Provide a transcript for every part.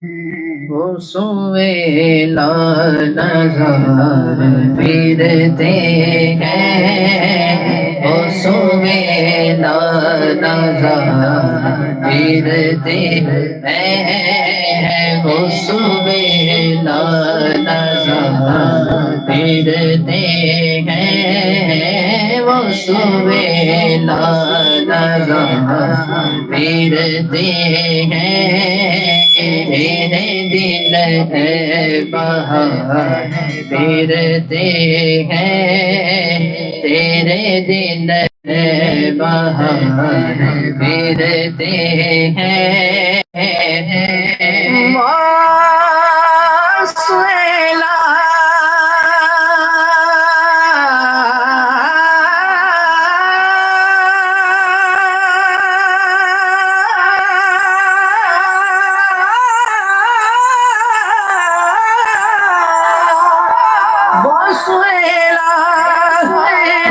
وہ سوے نظر پھرتے ہیں، وہ سوے نظر پھرتے ہیں، وہ سوے نظر پھرتے ہیں، وہ سوے نظر پھرتے ہیں، تیرے دل ہے بہار پھرتے ہیں، تیرے دل ہے بہار پھرتے ہیں، موسلا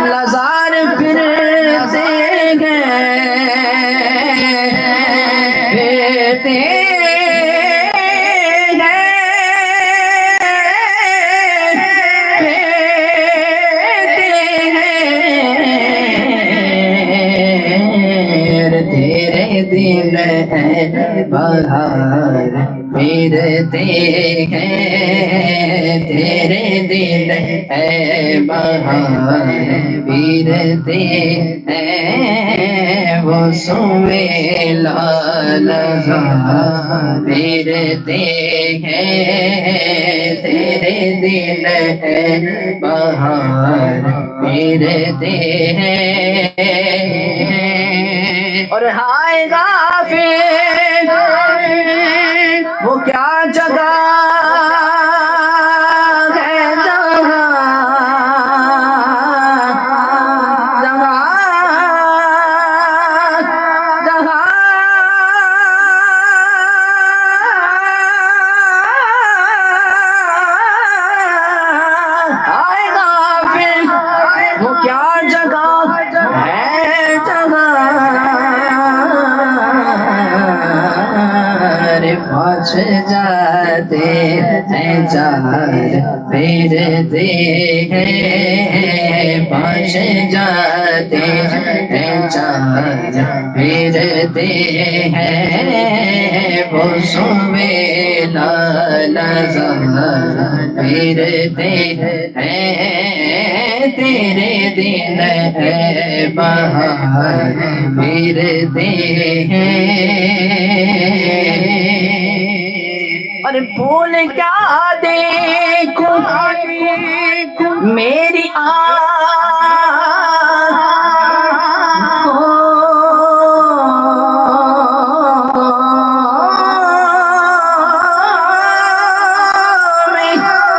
لزار پھرتے تیرے دل ہے بہار پھرتے ہیں، تیرے دل ہے بہار پھرتے ہیں، وہ سوے لالزار پھرتے ہیں، تیرے دل ہے بہار پھرتے ہیں، اور ہائے غافل وہ کیا جگہ ہے، جگہ جگہ جگہ ہائے غافل وہ کیا جگہ ہے، جگہ پہنچ جاتے ہیں چار پھرتے ہیں، پہنچ جاتے ہیں چار پھرتے ہیں، وہ سوے لالزار پھرتے ہیں، تیرے دل ہے بہار پھرتے ہیں، اور پھول کیا دیکھوں میری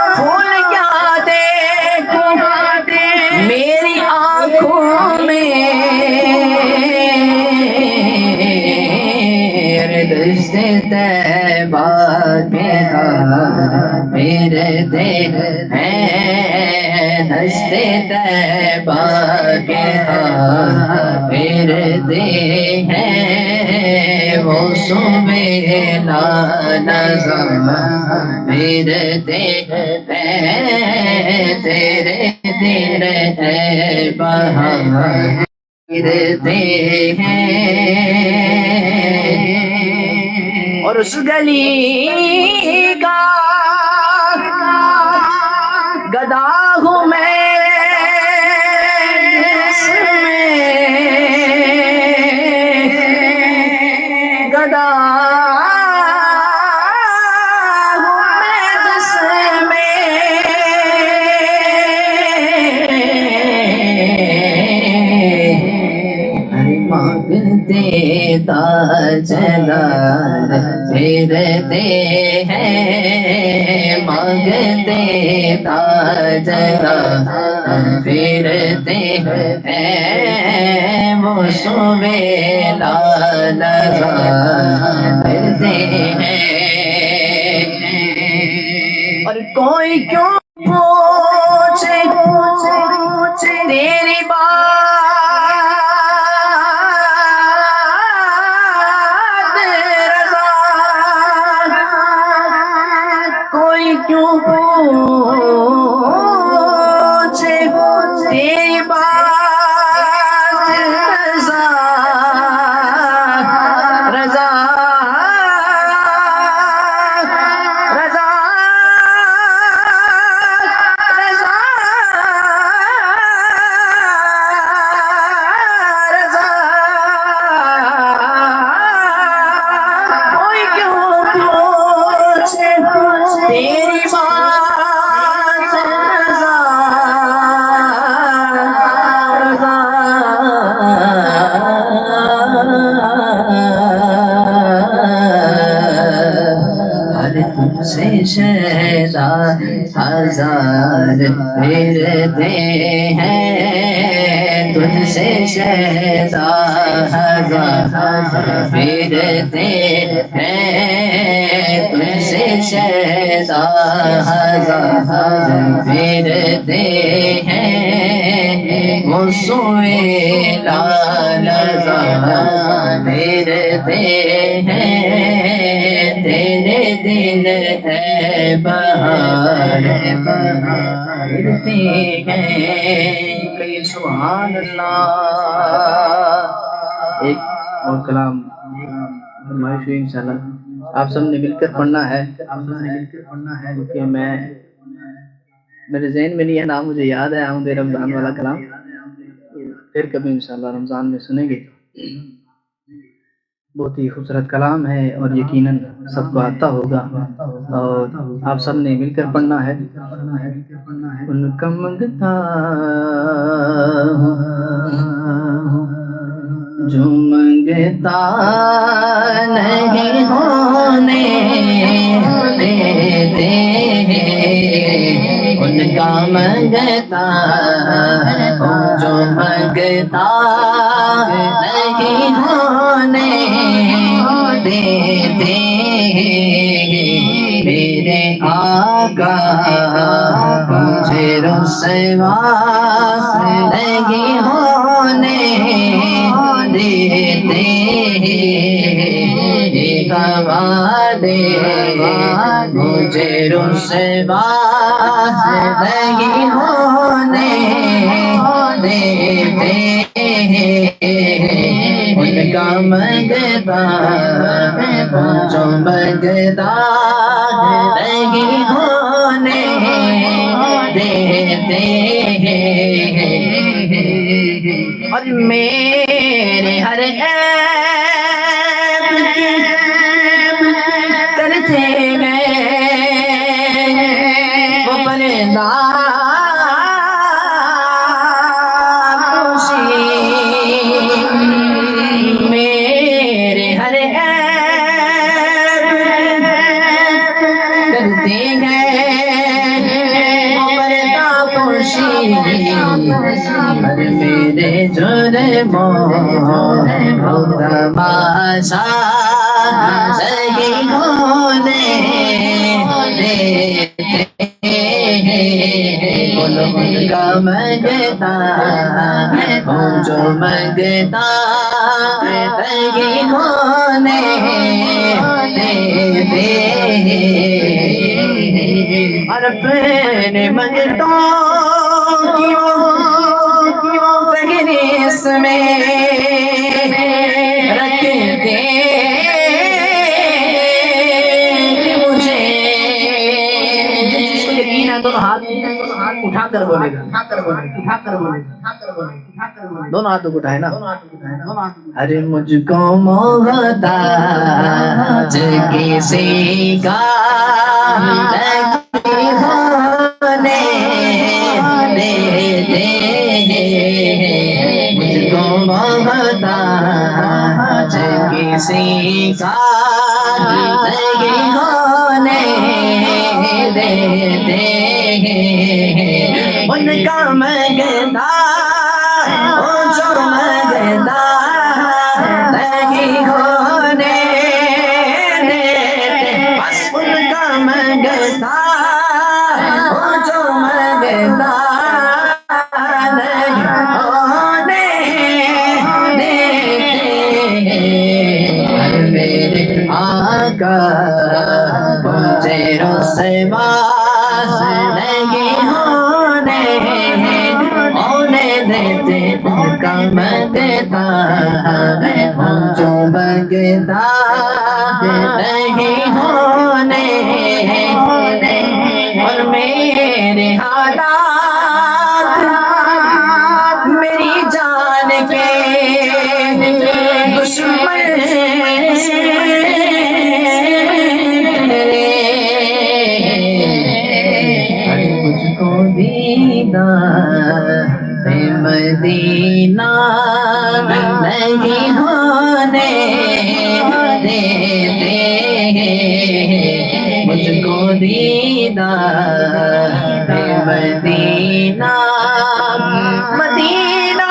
پھول کیا دیکھوں میری آنکھوں میں، دشت طیبہ کے ہار پھرتے ہیں، دشت طیبہ کے ہار پھرتے ہیں، وہ سوے لالزار پھرتے ہیں، تیرے دل ہے بہار پھرتے ہیں، اور اس گلی کا گدا ہوں میں، جس میں گدا ہوں میں، جس میں مانگتے تاجدار پھرتے ہیں، مانگتے تاجدار پھرتے ہیں، وہ سوے لالزار پھرتے ہیں، اور کوئی کیوں پوچھے تیری کوئی کیوں پوچھے تیری بات رضا رضا رضا رضا رضا کوئی کیوں پوچھے تیری بات رضا رضا ہر تجھ سے شیدا ہزار پھرتے ہیں تجھ سے شیدا ہزار پھرتے ہیں تجھ سے شیدا ہزار پھرتے ہیں وہ سوئے لال پھرتے ہیں تیرے دل ہے بہار پھرتے ہیں کہیں سبحان اللہ۔ ایک اور کلام فرمائش ہوئی انشاءاللہ آپ سب نے مل کر پڑھنا ہے کیونکہ میرے ذہن میں نہیں ہے نام مجھے یاد ہے آمد رمضان والا کلام پھر کبھی انشاءاللہ رمضان میں سنیں گے بہت ہی خوبصورت کلام ہے اور یقیناً سب کو آتا ہوگا اور آپ سب نے مل کر پڑھنا ہے ان کا منگتا جو منگتا نہیں ہونے دیتے ان کا منگتا جو منگتا نہیں ہونے دیتے میرے آقا مجھے رسوا نہیں ہونے دیتے وعدے مجھے رسوا نہیں ہونے دیتے ان کا منگتا جو منگتا نہیں ہونے دیتے اور میرے ہر عیب کرتے گئے وہ پردہ میرے ہر عیب کرتے گئے پردہ پوشی اور میرے جرموں کو تماشا نہیں ہونے دیتے ان کا منگتا جو منگتا نہیں ہونے دیتے اور اپنے منگتوں فہرست میں رکھتے مجھے جس کو یقین ہے دونوں ہاتھ اٹھا کر بولے گا دونوں ہاتھوں کو اٹھائے نا ارے مجھ کو محتاج کسی کا نہیں ہونے دیتے مجھ کو محتاج کسی کا نہیں ہونے دیتے ان کا منگتا جو منگتا نہیں ہونے دیتے بس ان کا منگتا جو منگتا نہیں ہونے دیتے میرے آقا مجھے رسوا نہیں ہونے دیتے کا مانگتا ہوں جو مانگتا نہیں ہونے اور میرے حالات میری جان کے دشمن مجھ کو دیدار مدینہ نہیں ہونے دیتے مجھ کو دیدار مدینہ مدینہ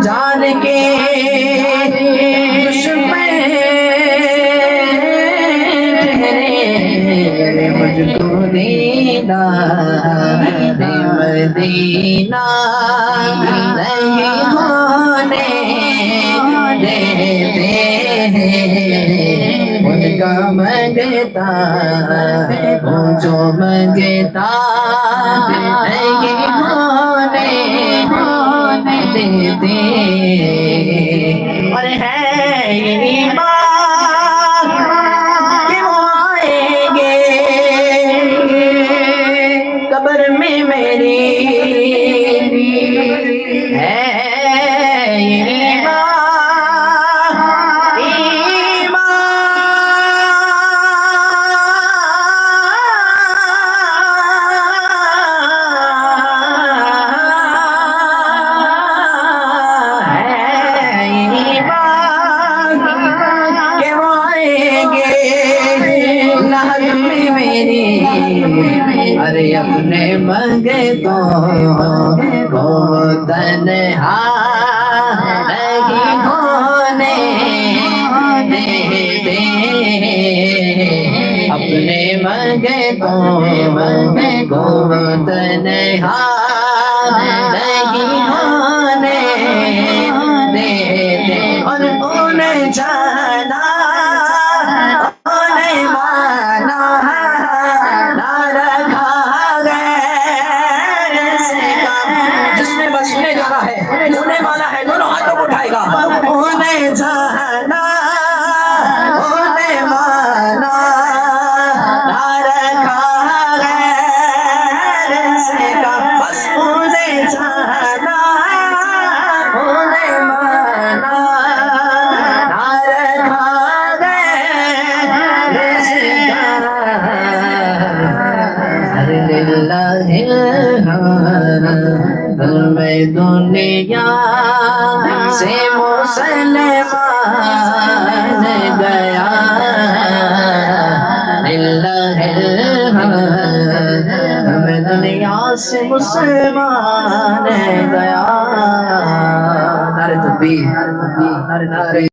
جان کے دشمن ٹھہرے مجھ کو دیدار مدینہ نہیں ہونے دیتے ان کا مانگتا ہوں جو مانگتا نہیں ہونے دیتے اور ہے یہ بات کہ وہ آئیں گے قبر میں میری ہے یہ بات ارے اپنے منگے تو وہ تنہا نہیں ہونے دیتے اپنے منگے تو وہ تنہا نہیں ہونے دیتے اور انہیں جانا انہیں مانا انہیں مانا ہے دونوں ہاتھوں کو اٹھائے گا انہیں جانا انہیں مانا نہ رکھا غیر سے کا بس انہیں جانا انہیں مانا نہ رکھا غیر سے کا للہ میں دنیا سے مسلمان گیا میں دنیا سے مسلمان گیا نعرہ تکبیر نعرہ